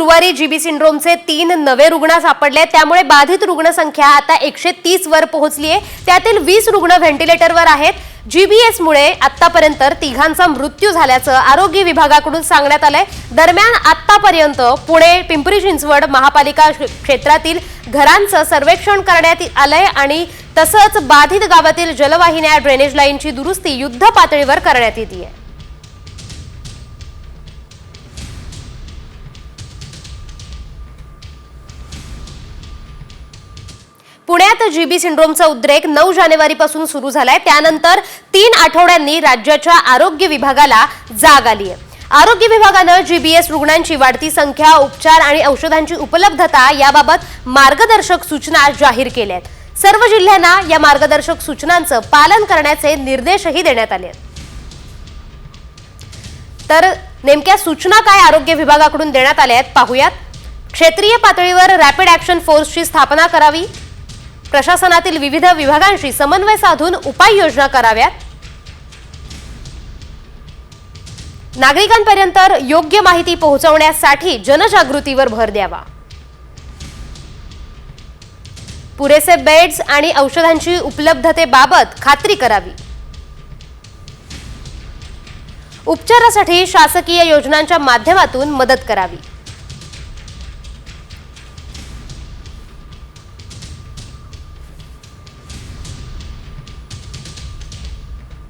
गुरुवारी जीबी सिंड्रोमचे 3 नवे रुग्ण सापडले। त्यामुळे बाधित रुग्णसंख्या आता 130 वर पोहोचली आहे। त्यातील 20 रुग्ण व्हेंटिलेटरवर आहेत। जीबीएस मुळे आतापर्यंत तिघांचा मृत्यू झाल्याचं आरोग्य विभागाकडून सांगण्यात आलंय। दरम्यान आतापर्यंत पुणे पिंपरी चिंचवड महापालिका क्षेत्रातील घरांचं सर्वेक्षण करण्यात आलंय आणि तसंच बाधित गावातील जलवाहिन्या ड्रेनेज लाईनची दुरुस्ती युद्ध पातळीवर करण्यात येते आहे। पुण्यात जीबी सिंड्रोमचा उद्रेक 9 जानेवारीपासून सुरू झालाय। त्यानंतर 3 आठवड्यांनी राज्याच्या आरोग्य विभागाला जाग आली आहे। आरोग्य विभागानं जीबीएस रुग्णांची वाढती संख्या, उपचार आणि औषधांची उपलब्धता याबाबत मार्गदर्शक सूचना जाहीर केल्या आहेत। सर्व जिल्ह्यांना या मार्गदर्शक सूचनांचं पालन करण्याचे निर्देशही देण्यात आले आहेत। तर नेमक्या सूचना काय आरोग्य विभागाकडून देण्यात आल्या आहेत पाहूयात। क्षेत्रीय पातळीवर रॅपिड ॲक्शन फोर्सची स्थापना करावी, प्रशासनातील विविध विभागांशी समन्वय साधून उपाययोजना कराव्यात, नागरिकांपर्यंत योग्य माहिती पोहोचवण्यासाठी जनजागृतीवर भर द्यावा, पुरेसे बेड्स आणि औषधांची उपलब्धतेबाबत खात्री करावी, उपचारासाठी शासकीय योजनांच्या माध्यमातून मदत करावी।